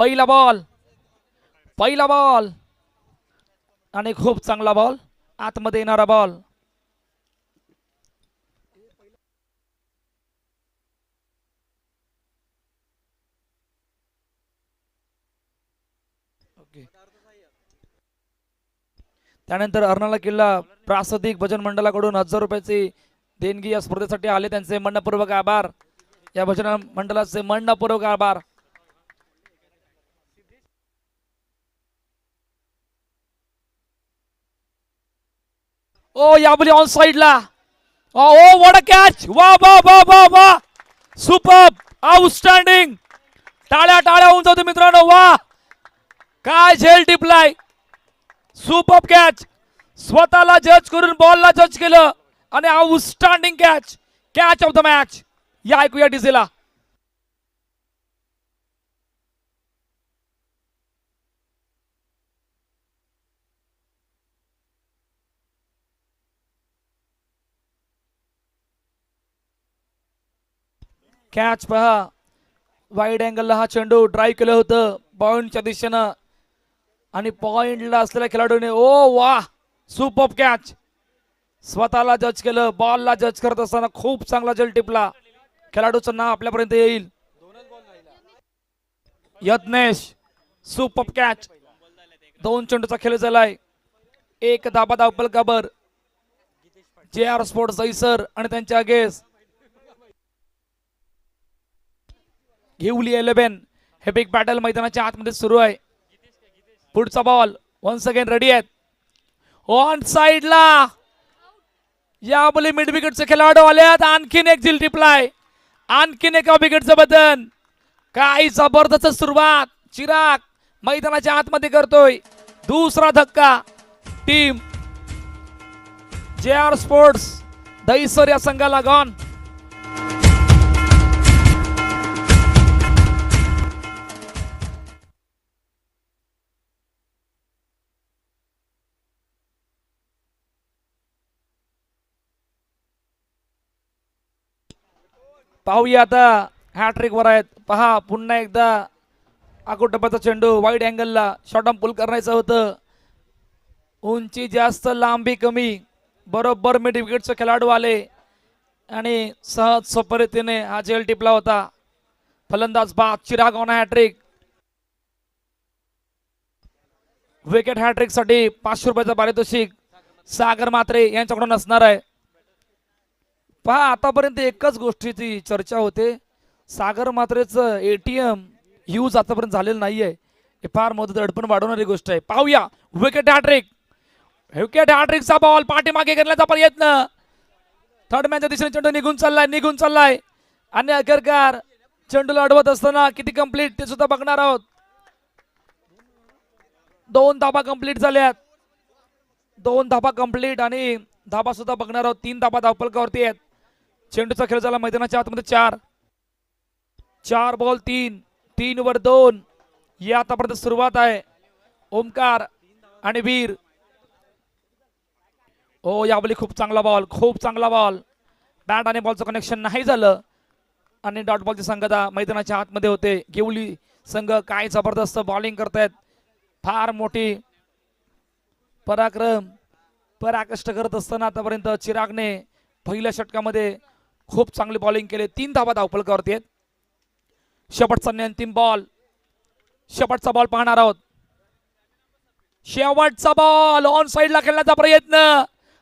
पहिला बॉल आणि खूप चांगला बॉल, आतमध्ये येणारा बॉल. त्यानंतर अर्नाळा किल्ला प्रासदिक भजन मंडळाकडून 1000 रुपयाची देणगी या स्पर्धेसाठी आले. त्यांचे मनपूर्वक आभार. या भजन मंडळाचे मनपूर्वक आभार. ओ याबली ऑन साइडला. Oh what a catch. वा वा वा वा वा, सुपर्ब, आउटस्टँडिंग. टाळ्या टाळ्या होऊन जातो मित्रांनो. वा काय झेल टिपलाय. Superb catch. स्वतःला जज करून बॉलला जज केलं आणि outstanding catch. Catch of the match. या ऐकूया डीजेला. कॅच पहा. वाईड अँगलला हा चेंडू ड्राईव्ह केलं होतं पॉइंटच्या दिशेनं आणि पॉइंटला असलेल्या खेळाडूने ओ वा सुपर्ब कॅच. स्वतःला जज केलं, बॉलला जज करत असताना खूप चांगला जल टिपला. खेळाडूचं नाव आपल्यापर्यंत येईल. यत्नेश. Superb catch. 2 चेंडूचा खेळ झालाय. 1 धाबा धावपल काबर. JR स्पोर्ट्स जैसर आणि त्यांच्या अगेन्स्ट घेऊली 11. हे बिग बॅटल मैदानाच्या आतमध्ये सुरू आहे. पुढचा बॉल वन्स अगेन रेडी आहेत. ऑन साइडला या बोली मिड विकेटचे खेळाडू आलेत. आणखीन एक झिल टिपलाय. आणखीन एका विकेटचं बदन. काय जबरदस्त सुरुवात चिराग मैदानाच्या आतमध्ये करतोय. दुसरा धक्का. टीम JR स्पोर्ट्स दहिसर या संघाला गॉन. पाहूया आता हॅट्रिक वर आहेत. पहा पुन्हा एकदा आकुटप्पाचा चेंडू वाईड अँगलला शॉर्ट ऑन पुल करायचं होतं. उंची जास्त लांबी कमी. बरोबर मिड विकेटचे खेळाडू आले आणि सहज सोपरीतीने हा झेल टिपला होता. फलंदाज बाद. Chirag on hat trick. Wicket hat trick साठी 500 रुपयाचं पारितोषिक सागर मात्रे यांच्याकडून असणार आहे. पहा आतापर्यंत एकच गोष्टीची चर्चा होते. सागर मात्रेचं ATM यूज आतापर्यंत झालेलं नाहीये. हे फार मोठं दडपण वाढवणारी गोष्ट आहे. पाहूया विकेट हॅट्रिक. विकेट हॅट्रिकचा बॉल पाठीमागे करण्याचा प्रयत्न. थर्ड मॅनच्या दिशेने चेंडू निघून चाललाय आणि अखेरकार चेंडूला अडवत असताना किती कंप्लीट ते सुद्धा बघणार आहोत. 2 धाबा कंप्लीट झाल्यात. 2 धाबा कंप्लीट आणि धाबा सुद्धा बघणार आहोत. 3 धाबा धावपलकावरती आहेत. चेंडूचा खेळ झाला मैदानाच्या आतमध्ये 4 बॉल 3 वर 2. या आतापर्यंत सुरुवात आहे. ओमकार आणि वीर. ओ यावेळी खूप चांगला बॉल. बॅट आणि बॉलचं कनेक्शन नाही झालं आणि डॉट बॉलची संघता मैदानाच्या आतमध्ये होते. घेऊली संघ काय जबरदस्त बॉलिंग करतायत. फार मोठी पराकष्ट करत असताना आतापर्यंत चिरागने पहिल्या षटकामध्ये खूप चांगली बॉलिंग केली. 3 धाबा धावपलकावरती आहेत. शेवटचा अंतिम बॉल. शेवटचा बॉल पाहणार आहोत. शेवटचा बॉल ऑन साइडला खेळण्याचा प्रयत्न.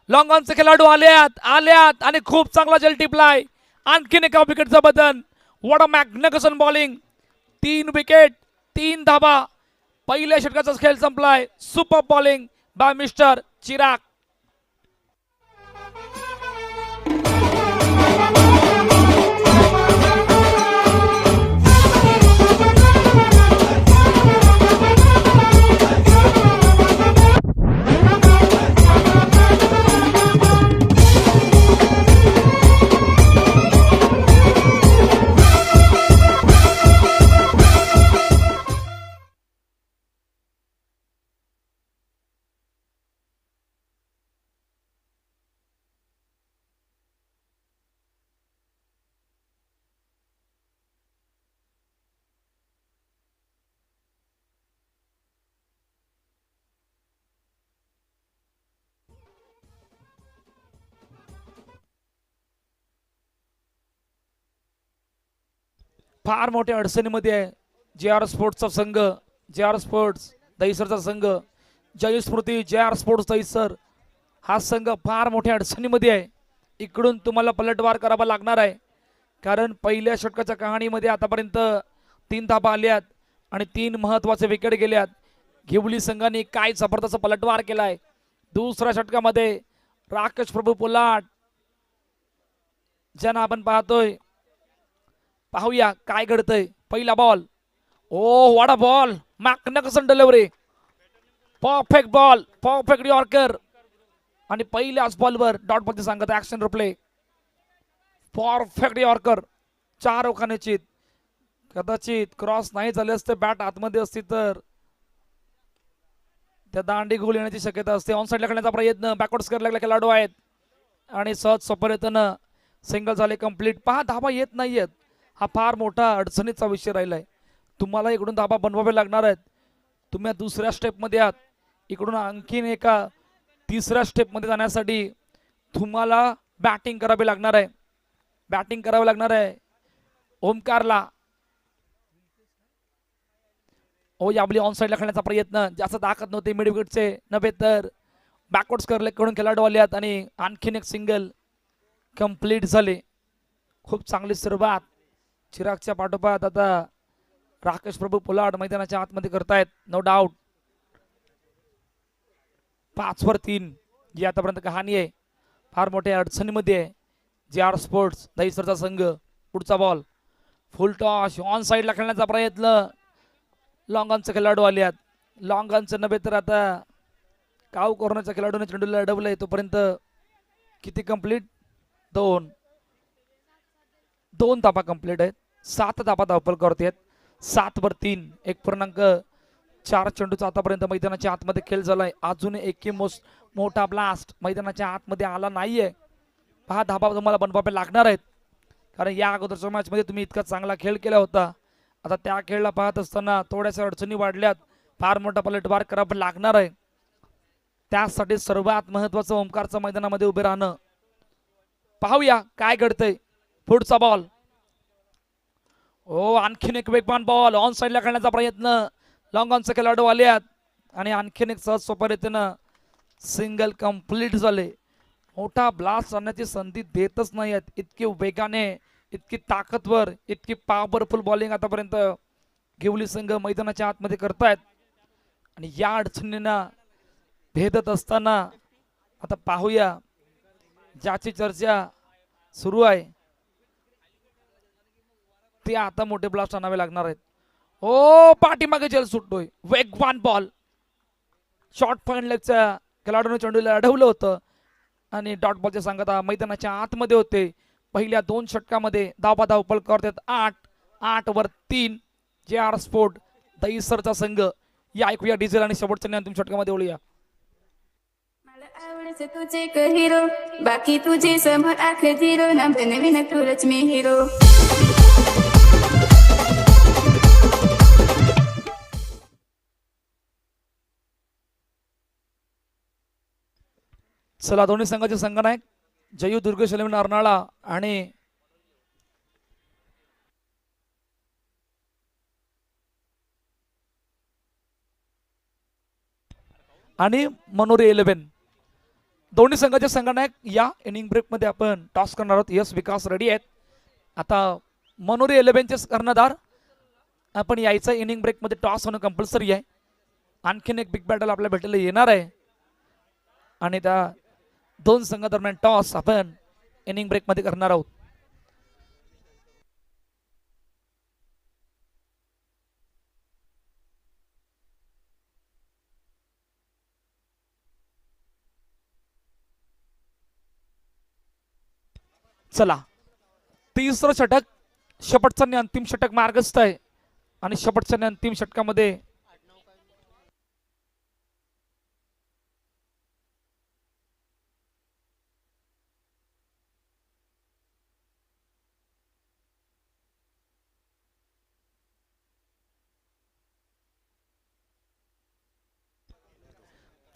लॉंग ऑनचे खेळाडू आल्यात आणि खूप चांगला जल टिपलाय. आणखीन एका विकेटचं बदन. What a magnificent bowling. 3 wicket 3 धाबा. पहिल्या षटकाचा खेळ संपलाय. Super bowling by mister Chirag. फार मोठ्या अडचणीमध्ये आहे जे आर स्पोर्ट्सचा संघ, जे आर स्पोर्ट्स दहिसरचा संघ, जय स्मृती जे आर स्पोर्ट्स दहिसर हा संघ फार मोठ्या अडचणीमध्ये आहे. इकडून तुम्हाला पलटवार करावा लागणार आहे कारण पहिल्या षटकाच्या कहाणीमध्ये आतापर्यंत 3 धाबा आल्यात आणि 3 महत्वाचे विकेट गेल्यात. घेवली संघाने काय जबरदस्त पलटवार केलाय. दुसऱ्या षटकामध्ये राकेश प्रभू पोलाट ज्यांना आपण पाहतोय, पाहूया काय घडतंय. पहिला ball, oh what a ball, magnificent delivery, perfect ball, perfect yorker आणि पहिल्याच बॉलवर डॉट बॉलचे सांगत ऍक्शन रिप्ले, परफेक्ट यॉर्कर 4 ओखाने. कदाचित क्रॉस नाही झाले असते, बॅट आतमध्ये असती तर त्या दांडी गोल येण्याची शक्यता असते. ऑन साईडला खेळण्याचा प्रयत्न, बॅकवर्ड स्क्वेअर लागला खेळाडू आहेत आणि सहज सोपरेतनं सिंगल झाले कंप्लीट. 5 धाबा येत नाहीयेत, हा फार मोठा अडचणीचा विषय राहिलाय. तुम्हाला इकडून धाबा बनवावे लागणार आहेत. तुम्ही दुसऱ्या स्टेपमध्ये आहात, इकडून आणखीन एका तिसऱ्या स्टेपमध्ये जाण्यासाठी तुम्हाला बॅटिंग करावी लागणार आहे. बॅटिंग करावी लागणार आहे ओमकारला. ओ याबली ऑन साईडला खेळण्याचा प्रयत्न, जास्त ताकद नव्हती मिड विकेटचे नव्हे तर बॅकवर्ड स्क्वेअर कडून खेळाडू आले आहेत आणि आणखीन एक सिंगल कंप्लीट झाले. खूप चांगली सुरुवात चिरागच्या पाठोपाठ आता राकेश प्रभू पोलाड मैदानाच्या आतमध्ये करतायत. नो डाऊट 5-3 जी आतापर्यंत कहाणी आहे. फार मोठ्या अडचणीमध्ये आहे जे आर स्पोर्ट्स दहिसरचा संघ. पुढचा बॉल फुल टॉस, ऑन साईडला खेळण्याचा प्रयत्न, लॉंग ऑनचे खेळाडू आले आहेत. लॉंग ऑनचं नव्हे तर आता काव कॉर्नरच्या खेळाडूने चेंडूला अडवलंय. तोपर्यंत किती कंप्लीट, 2 धाबा कंप्लीट आहेत. 7 धाबा धावपल करतात. 7-3 1.4 चेंडूचा आतापर्यंत मैदानाच्या आतमध्ये खेळ झालाय. अजून एकही मोठा ब्लास्ट मैदानाच्या आतमध्ये आला नाहीये. 5 धाबा तुम्हाला बनवावे लागणार आहेत कारण या अगोदरच्या मॅच मध्ये तुम्ही इतका चांगला खेळ केला होता. आता त्या खेळला पाहत असताना थोड्याशा अडचणी वाढल्यात. फार मोठा पलटवार करावा लागणार आहे. त्यासाठी सर्वात महत्वाचं ओमकारचं मैदानामध्ये उभे राहणं. पाहूया काय घडतंय. पुढचा बॉल, ओ आणखीन एक वेगवान बॉल, ऑन साईडला खेळण्याचा प्रयत्न, लॉंग ऑनचे खेळाडू आलेत आणि आणखीन एक सहज सोपा रीतीनं सिंगल कंप्लीट झाले. मोठा ब्लास्ट आणण्याची संधी देतच नाही आहेत. इतके वेगाने, इतकी ताकदवर, इतकी पॉवरफुल बॉलिंग आतापर्यंत घेवली संघ मैदानाच्या आतमध्ये करतायत आणि या अडचणींना भेदत असताना आता पाहूया ज्याची चर्चा सुरू आहे ते आता मोठे ब्लास्ट आणावे लागणार आहेत. ओ पाठीमागे जल सुटतोय, वेगवान बॉल, शॉर्ट पॉइंट लेगच्या खेळाडूने चेंडूला अडवलं होतं आणि डॉट बॉलचे सांगता मैदानाच्या आतमध्ये होते. पहिल्या 2 षटकामध्ये धावपल करतात 8-3 जे आर स्पोर्ट दहिसरचा संघ. या ऐकूया डिझेल आणि शेवटच्या अंतिम षटकामध्ये ओळूया. तुझे हिरो बाकी तुझे समोर आख झिरो ना बनवीन तुरच मी हिरो. चला दोन्ही संघाचे संघनायक जयू दुर्गेश अर्नाळा आणि मनोरे 11 दोन्ही संघाचे संघनायक या इनिंग ब्रेक मध्ये आपण टॉस करणार आहोत. यस विकास रेडी आहेत. आता मनोरे 11 चे कर्णधार आपण यायचं इनिंग ब्रेक मध्ये टॉस होणं कंपल्सरी आहे. आणखीन एक बिग बॅटल आपल्या भेटायला येणार आहे आणि त्या 2 संघ दरम्यान टॉस आपण इनिंग ब्रेक मध्ये करणार आहोत. चला 3रं षटक, शेपटचं आणि अंतिम षटक मार्गस्थ आहे आणि शेपटच्या आणि अंतिम षटकामध्ये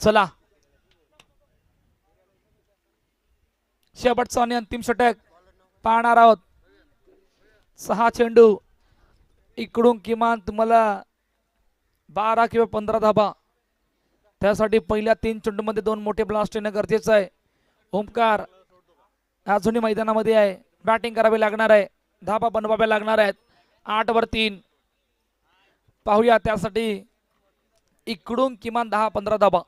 चला शेवटचं आणि अंतिम षटक पाहणार आहोत. 6 चेंडू इकडून किमान तुम्हाला 12 किंवा 15 धाबा, त्यासाठी पहिल्या 3 चेंडूमध्ये 2 मोठे ब्लास्ट येणं गरजेचं आहे. ओमकार अजूनही मैदानामध्ये आहे, बॅटिंग करावी लागणार आहे, धाबा बनवाव्या लागणार आहेत. 8 वर 3 पाहूया, त्यासाठी इकडून किमान 10-15 धाबा.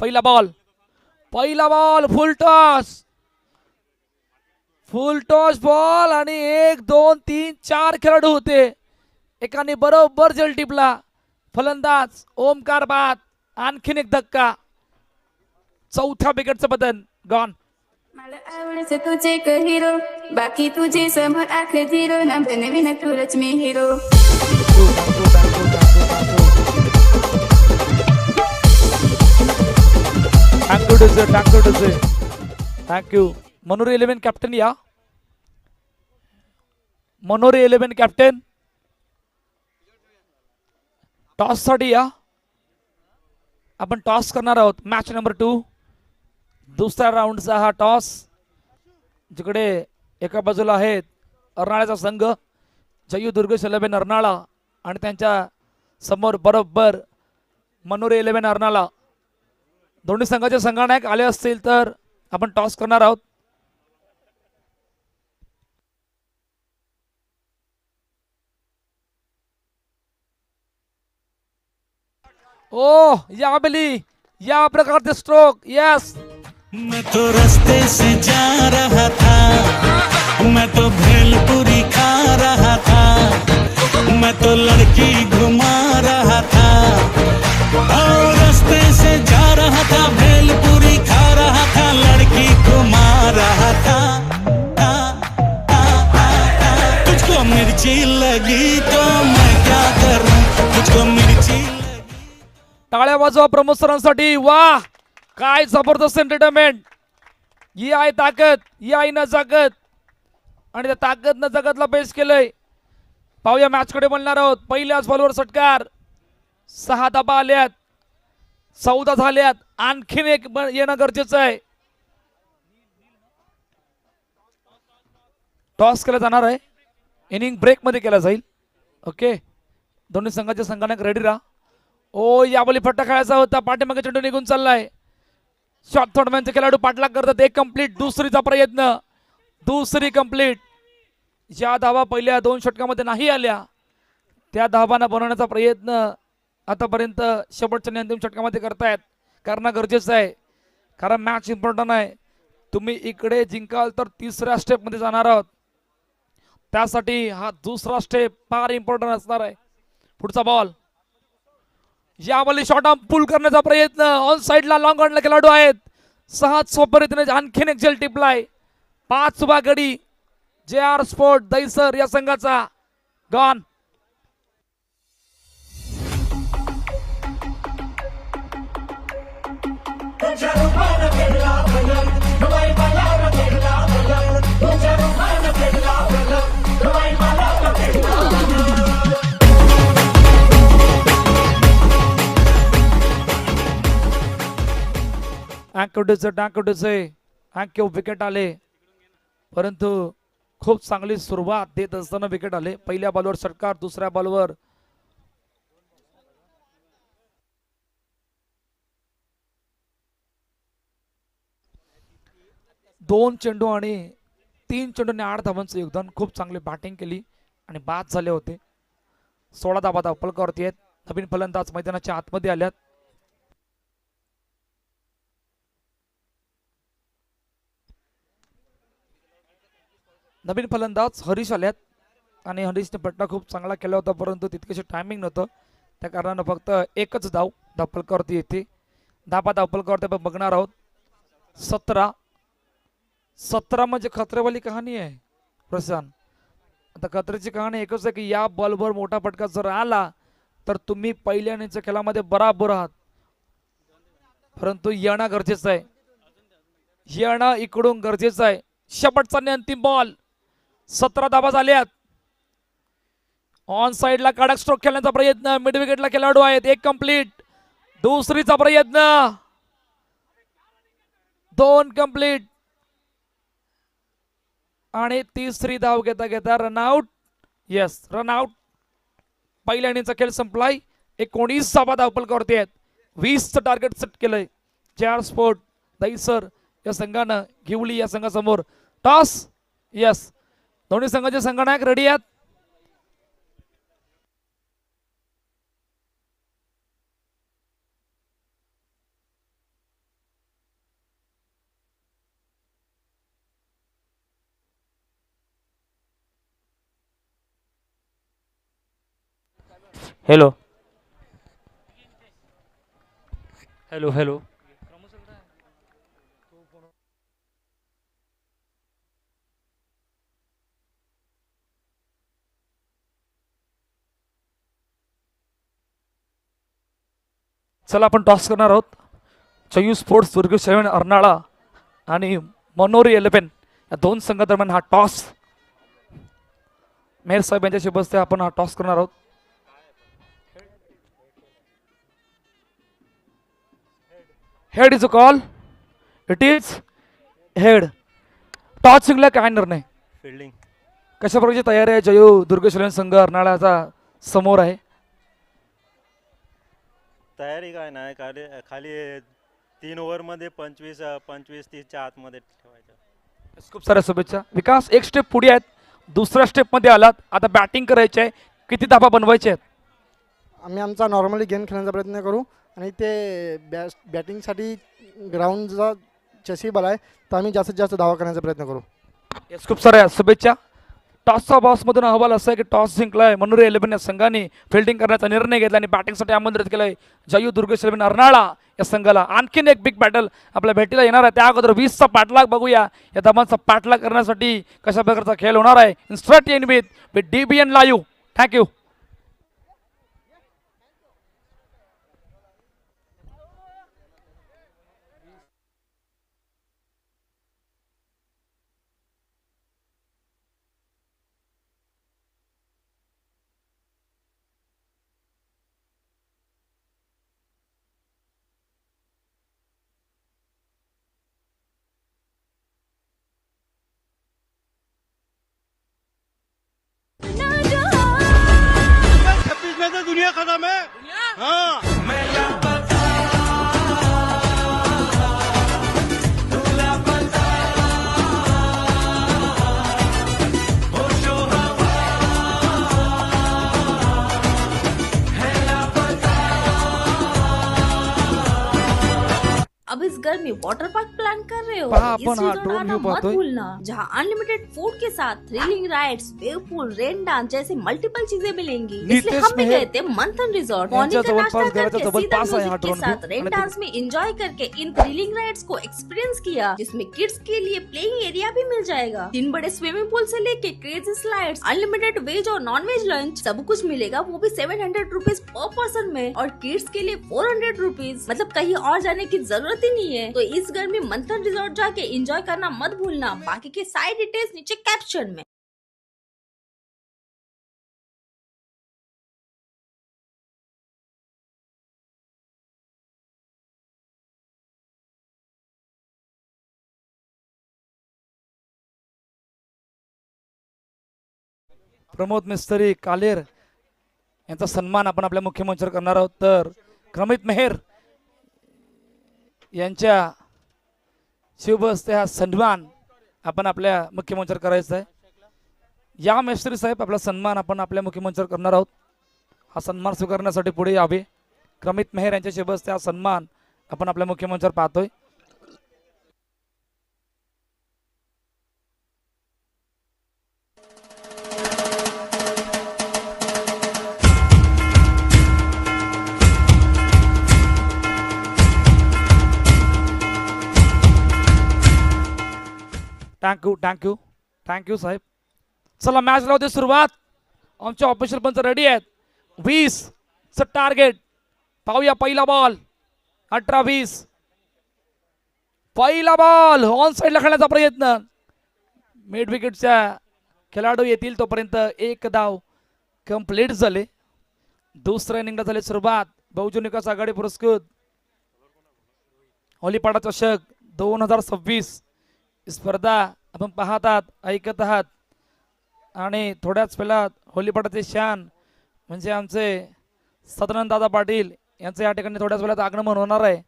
पहिला बॉल फुल टॉस बॉल आणि 1 2 3 4 खेळाडू होते. एकाने बरोबर जल टिपला. फलंदाज ओमकार बाद. आणखीन एक धक्का. चौथ्या विकेटचं बदल गॉन. मला आवडते तुझे एक हिरो, बाकी तुझे समोर आख झिरो ना बनवीन तुलाच मी हिरो. थँक्यू. मनोरी 11 कॅप्टन या. मनोरी 11 कॅप्टन टॉस साठी या. आपण टॉस करणार आहोत. मॅच नंबर 2, दुसऱ्या राऊंडचा हा टॉस. जिकडे एका बाजूला आहेत अर्नाळ्याचा संघ, जयू दुर्ग 11 अर्नाळा, आणि त्यांच्या समोर बरोबर मनोरी 11 अर्नाळा. दोन्ही संघाचे संघनायक आले असतील तर आपण टॉस करणार आहोत. ओ या बेली, या प्रकारचे स्ट्रोक. यस, मैं तो रास्ते से जा रहा था, मैं तो भेलपुरी खा रहा था, मैं तो लड़की घुमा रहा था, और रास्ते से जा रहा था, भेलपुरी खा रहा था, लड़की घुमा रहा था. तुझको मिर्ची लगी तो मैं क्या करूं, तुझको मिर्ची. टाळ्या वाजवा प्रमोद सरांसाठी. वाह, काय जबरदस्त एंटरटेनमेंट. ही आहे ताकद, ही आहे नजाकत, आणि त्या ताकद नजाकतला बेस केलंय. पाहूया मॅच कडे बोलणार आहोत. पहिल्याच बॉलवर षटकार. 6 धाबा आल्यात, 14 झाल्यात. आणखीन एक येणं गरजेचं आहे. टॉस केला जाणार आहे. इनिंग ब्रेक मध्ये केला जाईल. ओके, दोन्ही संघाचे संघानक रेडी राहा. ओ यावली फट्टा खेळायचा होता, पाठीमागे चेंडू निघून चाललाय. शॉट थोडम्यांचे खेळाडू पाठलाग करतात. एक कंप्लीट. दुसरीचा प्रयत्न, दुसरी कंप्लीट. ज्या धावा पहिल्या 2 षटकामध्ये नाही आल्या, त्या धावांना बनवण्याचा प्रयत्न आतापर्यंत शेवटच्या अंतिम षटकामध्ये करतायत. करणं गरजेचं आहे, कारण मॅच इम्पॉर्टंट आहे. तुम्ही इकडे जिंकाल तर तिसऱ्या स्टेप मध्ये जाणार आहोत. त्यासाठी हा दुसरा स्टेप फार इम्पॉर्टंट असणार आहे. पुढचा ball. Yawali shot arm pull करण्याचा प्रयत्न. ऑन साइडला लॉंग ऑनला खेळाडू आहेत. सहज सोप्या रीतीने आणखीन एक जल टिपलाय. 5 गडी JR स्पोर्ट दहिसर या संघाचा. गॉन. अँक्यू विकेट आले, परंतु खूप चांगली सुरुवात देत असताना विकेट आले. पहिल्या बॉलवर षटकार, दुसऱ्या बॉलवर दोन चेंडू आणि 3 चेंडूने 8 धावांचं योगदान. खूप चांगली बॅटिंग केली आणि बाद झाले होते. 16 धावा धावफलकावरती आहेत. नवीन फलंदाज मैदानाच्या आतमध्ये आल्यात. नवीन फलंदाज हरीश आल्यात, आणि हरीशने पट्टा खूप चांगला केला होता, परंतु तितकेसे टायमिंग नव्हतं. त्या कारणानं फक्त एकच धाव धावफलकावरती येते. धाबा धावफलकावरती आपण बघणार आहोत. 17 म्हणजे खतरेवाली कहाणी आहे प्रशांत. आता खतरेची कहाणी एकच आहे की या बॉलवर मोठा फटका जर आला तर तुम्ही पहिल्या इनिंगच्या खेळामध्ये बराबर आहात, परंतु येणं गरजेचं आहे. येणं इकडून गरजेचं आहे. शेवटचा आणि अंतिम बॉल. 17 धाबा झाल्यात. ऑन साइडला कडक स्ट्रोक खेळण्याचा प्रयत्न. मिड विकेटला खेळाडू आहेत. एक कंप्लीट. दुसरीचा प्रयत्न. 2 कंप्लीट आणि तिसरी धाव घेता घेता रनआउट. Yes, run out. पहिल्या इनिंगचा खेळ संपलाय. 19 धावा धावपलकावरती आहेत. 20चं टार्गेट सेट केलंय. JR स्पोर्ट दहीसर या संघानं घेवली या संघासमोर. टॉस यस, दोन्ही संघाचे संघनायक रेडी आहेत. Hello hello hello. चला आपण टॉस करणार आहोत. चयू स्पोर्ट्स दुर्ग 7 अर्नाळा आणि मनोरी 11 या दोन संघादरम्यान हा टॉस. मेहर साहेब यांच्याशी बसते आपण हा टॉस करणार आहोत. Head is a call. It is head. Toss जिंकला काय निर्णय? फिल्डिंग. कशा प्रकारची तयारी आहे जयू दुर्ग 7 संघ अर्नाळाचा समोर आहे? तयारी काय नाही, खाली 3 ओव्हरमध्ये 25-30च्या आतमध्ये ठेवायचं. खूप साऱ्या शुभेच्छा. विकास, एक स्टेप पुढे आहेत, दुसऱ्या स्टेपमध्ये आलात, आता बॅटिंग करायची आहे. किती धावा बनवायचे आहेत? आम्ही आमचा नॉर्मली गेम खेळण्याचा प्रयत्न करू आणि ते बॅटिंगसाठी ग्राउंडचा चसीबल आहे तर आम्ही जास्तीत जास्त धावा करण्याचा प्रयत्न करू. येस, खूप साऱ्या शुभेच्छा. टॉसचा बॉक्समधून अहवाल असा आहे की टॉस जिंकलाय मनोरी 11 या संघाने. फिल्डिंग करण्याचा निर्णय घेतला आणि बॅटिंगसाठी आमंत्रित केलंय जयू दुर्ग 7 अर्नाळा या संघाला. आणखीन एक बिग बॅटल आपल्या भेटीला येणार आहे. त्या अगोदर 20चा पाठलाग बघूया. या दमाचा पाठलाग करण्यासाठी कशा प्रकारचा खेळ होणार आहे. Instruct in with DBN live. Thank you. दुनिया खत्म है. हाँ. अब इस गर्मी वाटर पार्क प्लान कर रहे हो पहा, इस आपण हा resort drone आना view मत पाहतोय. भूलना, जहाँ अनलिमिटेड फूड के साथ थ्रिलिंग राइड्स, वेव पूल, रेन डांस जैसे मल्टीपल चीजें मिलेंगी. इसलिए नीतीश हम भी मेहर गए थे मंथन रिजॉर्ट. यांच्या मॉर्निंग का जवळपास नाश्ता घराच्या करके जवळ सीधा पास आहे हा म्यूजिक के drone साथ view. रेन आणि डांस में एंजॉय करके इन थ्रिलिंग राइड्स को एक्सपीरियंस किया, जिसमें किड्स के लिए प्लेइंग एरिया भी मिल जाएगा. 3 बड़े स्विमिंग पूल से लेके क्रेजी स्लाइड्स, अनलिमिटेड वेज और नॉन वेज लंच, सब कुछ मिलेगा, वो भी 700 रुपीज पर पर्सन में. और किड्स के लिए 400 रुपीज. मतलब कहीं और जाने की जरूरत ही नहीं है. तो इस गर्मी मंथन रिजॉर्ट जाके एंजॉय करना मत भूलना. बाकी के सारी डिटेल्स नीचे कैप्शन में. प्रमोद मिस्त्री कालेर यांचा सन्मान आपण आपल्या मुख्य मंचावर करणार आहोत. तर क्रमित मेहर यांच्या शुभ हस्ते हा सन्मान आपण आपल्या मुख्य मंचावर करायचा आहे. या मिस्त्री साहेब, आपला सन्मान आपण आपल्या मुख्य मंचावर करणार आहोत. हा सन्मान स्वीकारण्यासाठी पुढे यावे. क्रमित मेहर यांच्या शुभ हस्ते हा सन्मान आपण आपल्या मुख्य मंचावर पाहतोय. थँक्यू साहेब. चला मॅच लावते सुरुवात. आमचे ऑफिशियल पंच रेडी आहेत. 20चं टार्गेट. पाहूया पहिला बॉल. 18-20. पहिला बॉल ऑन साईडला खेळण्याचा प्रयत्न. मिड विकेटच्या खेळाडू येतील तोपर्यंत एक धाव कंप्लीट झाले. दुसऱ्या इनिंगला झाली सुरुवात. बहुजन विकास आघाडी पुरस्कृत होलीपाडा चषक 2026 स्पर्धा आपण पाहत आहात, ऐकत आहात आणि थोड्याच वेळात होलीपाडाचे शान म्हणजे आमचे सदानंद दादा पाटील यांचं या ठिकाणी थोड्याच वेळात आगमन होणार आहे.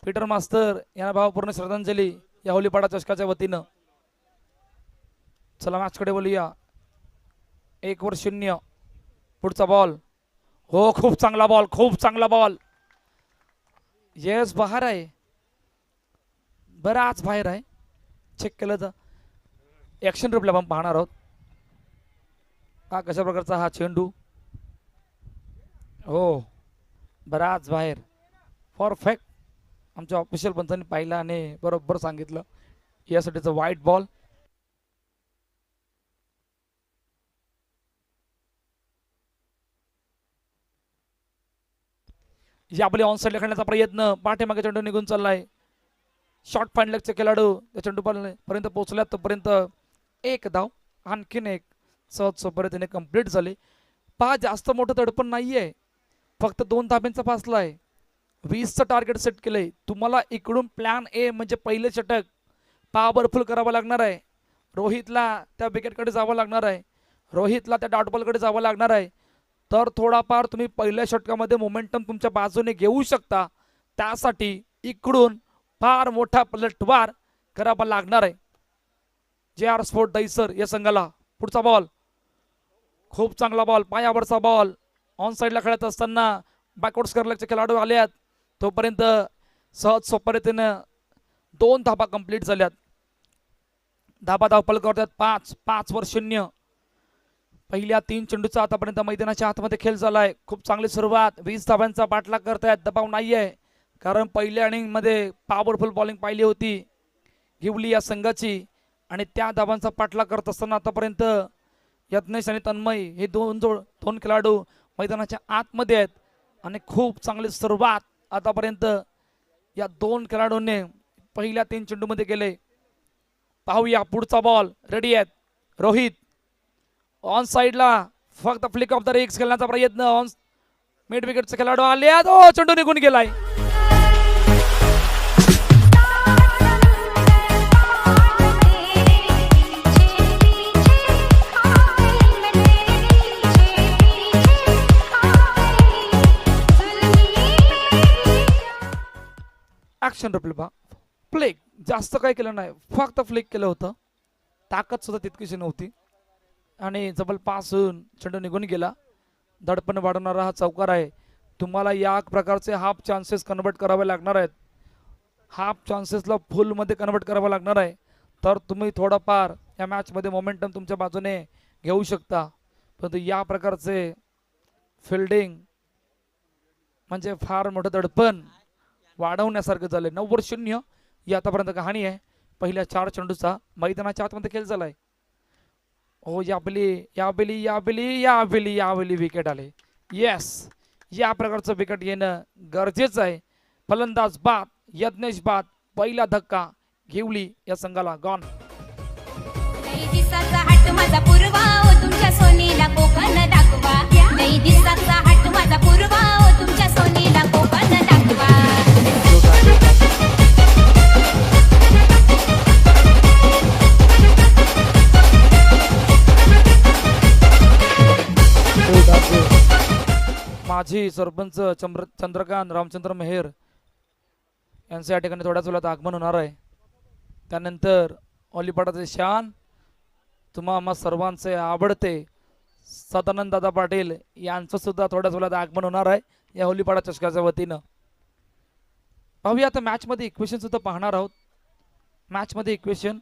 पीटर मास्तर यांना भावपूर्ण श्रद्धांजली या होलीपाडा चषकाच्या वतीनं. चला मॅचकडे बोलूया. 1-0 पुढचा बॉल. हो खूप चांगला बॉल, खूप चांगला बॉल. येस बाहेर आहे, बराच बाहेर आहे. चेक केलं तर ॲक्शन रिप्ले आपण पाहणार आहोत. हा कशा प्रकारचा हा चेंडू. हो बराच बाहेर. परफेक्ट. आमच्या ऑफिशियल पंचांनी पाहिलं आणि बरोबर सांगितलं. यासाठीचं व्हाईट बॉल. जे आपले ऑन साईडला खेळण्याचा प्रयत्न. पाठीमागे चेंडू निघून चाललाय. शॉर्ट फाईन लेगचे खेळाडू त्या चेंडू पर्यंत पोहोचल्यात. तोपर्यंत एक धाव आणखीन एक सहज पद्धतीने कंप्लीट झाली. जास्त मोठं तडपण नाहीये, फक्त 2 धाब्यांचा फासला आहे. 20चं टार्गेट सेट केलंय. तुम्हाला इकडून प्लॅन ए म्हणजे पहिले षटक पावरफुल करावं लागणार आहे. रोहितला त्या विकेटकडे जावं लागणार आहे. रोहितला त्या डॉटबॉलकडे जावं लागणार आहे. तर थोडाफार तुम्ही पहिल्या षटकामध्ये मोमेंटम तुमच्या बाजूने घेऊ शकता. त्यासाठी इकडून फार मोठा पलटवार करावा लागणार आहे JR स्पोर्ट दहिसर या संघाला. पुढचा बॉल. खूप चांगला बॉल, पायावरचा बॉल. ऑन साईडला खेळत असताना बॅकवर्ड स्करलचे खेळाडू आलेत. तोपर्यंत सहज सोपरीतीनं 2 धाबा कंप्लीट झाल्यात. धाबा धावपल करतात 5-0. पहिल्या 3 चेंडूचा आतापर्यंत मैदानाच्या आतमध्ये खेळ झालाय. खूप चांगली सुरुवात. 20 धाब्यांचा पाठलाग करतायत. दबाव नाहीये, कारण पहिल्या इनिंगमध्ये पॉवरफुल बॉलिंग पाहिली होती घेवली या संघाची. आणि त्या धाबांचा पाठलाग करत असताना आतापर्यंत यत्नेश आणि तन्मय हे दोन खेळाडू मैदानाच्या आतमध्ये आहेत. आणि खूप चांगली सुरुवात आतापर्यंत या 2 खेळाडूंनी पहिल्या 3 चेंडूमध्ये केले. पाहूया पुढचा बॉल. रेडी आहेत रोहित. ऑन साईडला फक्त फ्लिक ऑफ द रिक्स खेळण्याचा प्रयत्न. ऑन मिड विकेटचे खेळाडू आले. चेंडू निघून गेलाय. ऍक्शन रिप्ले पहा. फ्लिक जास्त काही केलं नाही, फक्त फ्लिक केलं होतं. ताकद सुद्धा तितकीशी नव्हती आणि जबल पास होऊन चेंडू निघून गेला. धडपण वाढवणारा हा चौकार आहे. तुम्हाला या प्रकारचे हाफ चान्सेस कन्वर्ट करावे लागणार आहेत. हाफ चान्सेसला फुलमध्ये कन्वर्ट करावं लागणार आहे. तर तुम्ही थोडाफार या मॅचमध्ये मोमेंटम तुमच्या बाजूने घेऊ शकता. परंतु या प्रकारचे फिल्डिंग म्हणजे फार मोठं दडपण वाढवण्यासारखं झालंय. 90 ही आतापर्यंत कहाणी आहे. पहिल्या 4 चेंडूचा मैदानाच्या आतमध्ये खेळ झालाय. हो यावेळी विकेट आले. येस, या प्रकारचं विकेट येणं गरजेचं आहे. फलंदाज बाद, यज्ञेश बाद. पहिला धक्का घेवली या संघाला. गॉन. दिसाचा हट माझा पूर्वा ओ तुमच्या सोनीला कोकण दाखवा. नाही दिसाचा हट माझा पूर्वा ओ तुमच्या सोनीला कोकण दाखवा. माजी सरपंच चंद्रकांत रामचंद्र मेहर यांचं या ठिकाणी थोड्याच वेळात आगमन होणार आहे. त्यानंतर ओलीपाडाचे शान, तुम्हा सर्वांचे आवडते सदानंद दादा पाटील यांचं सुद्धा थोड्याच वेळात आगमन होणार आहे या होलीपाडा चषकाच्या वतीनं. पाहूया आता मॅच मध्ये इक्वेशन सुद्धा पाहणार आहोत. मॅच मध्ये इक्वेशन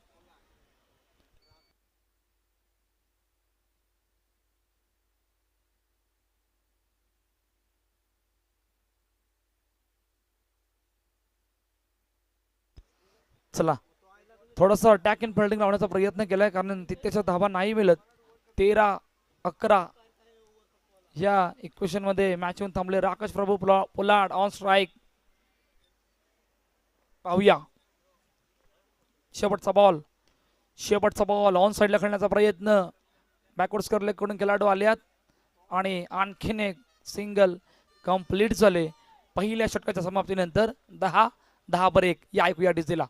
चला थोडंसं अटॅक इन फिल्डिंग लावण्याचा प्रयत्न केलाय, कारण तितक्याच्या धाबा नाही मिळत. 13-11 या इक्वेशन मध्ये मॅच येऊन थांबले. राकेश प्रभू पोलार्ड ऑन स्ट्राईक. पाहूया शेवटचा बॉल ऑन साईडला खेळण्याचा प्रयत्न. बॅकवर्ड स्करले कडून खेळाडू आल्यात आणि आणखीन एक सिंगल कंप्लीट झाले पहिल्या षटकाच्या समाप्तीनंतर. 10-10 या ऐकूया डीजेला.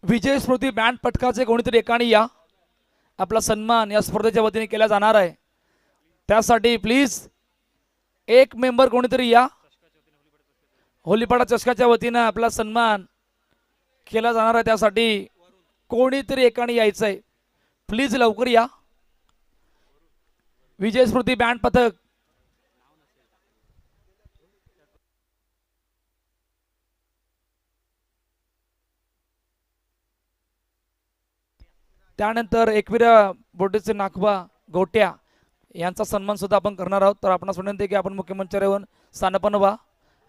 विजय स्मृती बँड पथकाचे कोणीतरी एकाने या. आपला सन्मान या स्पर्धेच्या वतीने केला जाणार आहे. त्यासाठी प्लीज एक मेंबर कोणीतरी या. होलीपाडा चषकाच्या वतीनं आपला सन्मान केला जाणार आहे. त्यासाठी कोणीतरी एकाने यायचं आहे. प्लीज लवकर या. विजय स्मृती बँड पथक त्यानंतर एकविरा बोटीचे नाखबा गोट्या यांचा सन्मान सुद्धा आपण करणार आहोत. तर आपणास विनंती आहे की आपण मुख्य मंचावर येऊन स्थानपन्न व्हा.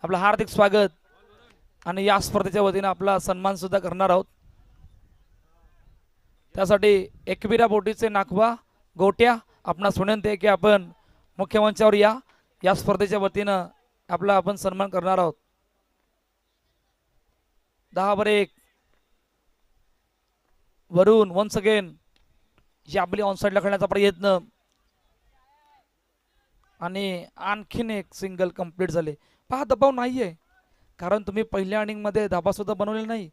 आपलं हार्दिक स्वागत आणि या स्पर्धेच्या वतीनं आपला सन्मान सुद्धा करणार आहोत. त्यासाठी एकविरा बोटीचे नाखबा गोट्या आपणास विनंती आहे की आपण मुख्य मंचावर या. या स्पर्धेच्या वतीनं आपला आपण सन्मान करणार आहोत. 10-1 वरून वन्स अगेन जी आपली ऑनसाईडला खेळण्याचा प्रयत्न आणि आणखीन एक सिंगल कंप्लीट झाले. पहा दबाव नाहीये कारण तुम्ही पहिल्या इनिंगमध्ये धाबा सुद्धा बनवलेला नाही.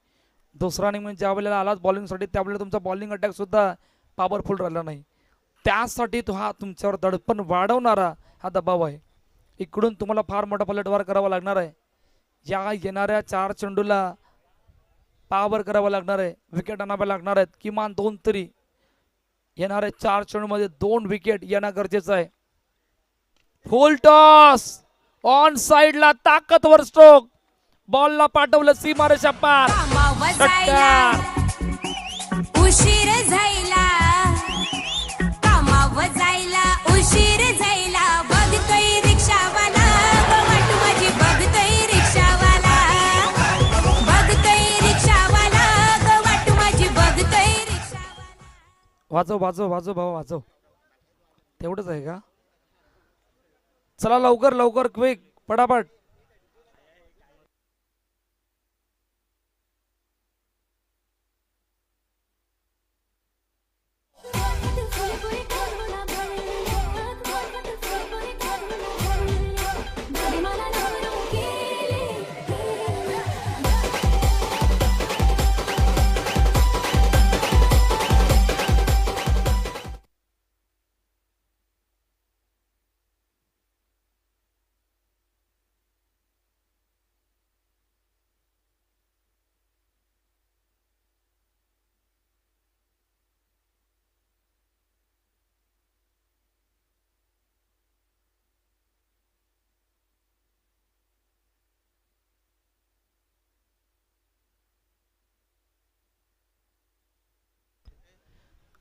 दुसरा इनिंग म्हणजे ज्या वेळेला आलात बॉलिंगसाठी त्यावेळेला तुमचा बॉलिंग अटॅक सुद्धा पॉवरफुल राहिला नाही. त्यासाठी तो हा तुमच्यावर दडपण वाढवणारा हा दबाव आहे. इकडून तुम्हाला फार मोठा पलटवार करावा लागणार आहे. या येणाऱ्या 4 चेंडूला पॉवर करावा लागणार आहे. विकेट आणाव्या लागणार आहेत. किमान 2 तरी येणाऱ्या 4 चेंडूमध्ये 2 विकेट येणं गरजेचं आहे. फुल टॉस ऑन साइडला ताकदवर स्ट्रोक बॉलला पाठवलं सीमारेषा पार. षटकार. उशीर झाला कामावर जायला उशीर झाला बघतोय रिक्षावाला वाट माझी बघतोय रिक्षावाला बघतोय रिक्षावाला वाट माझी बघतोय रिक्षावाला. वाजव वाजव वाजव भाऊ वाजव. तेवढंच आहे का? चला लवकर लवकर क्विक पटापट.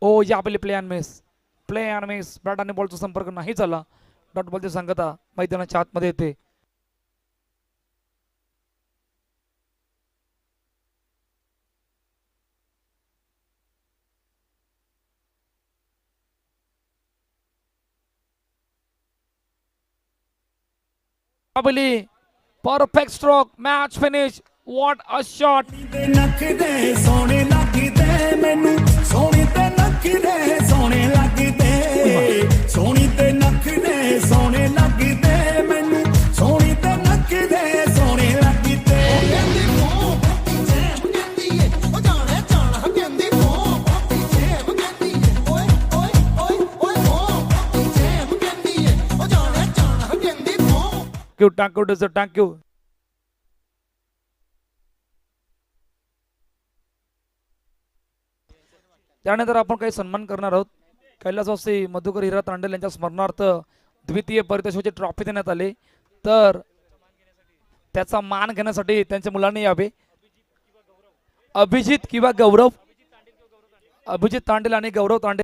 ओ या पहिले प्ले अँड मिस बॅट आणि बॉलचा संपर्क नाही झाला. डॉट बॉलची सांगता मैदानाच्या आतमध्ये येते. Perfect stroke match finish. What a shot. सोने लगते मैनू सोनी ते नखरे सोने लगते सोनी ते नखरे सोने लगते मैनू सोनी ते नखरे सोने लगते. Thank you. त्यानंतर आपण काही सन्मान करणार आहोत. कैलासवासी मधुकर हिरा तांडेल यांच्या स्मरणार्थ द्वितीय परितोषिकाची ट्रॉफी देण्यात आली. तर त्याचा मान घेण्यासाठी त्यांच्या मुलांनी यावे. अभिजित किंवा गौरव. अभिजित तांडेल आणि गौरव तांडेल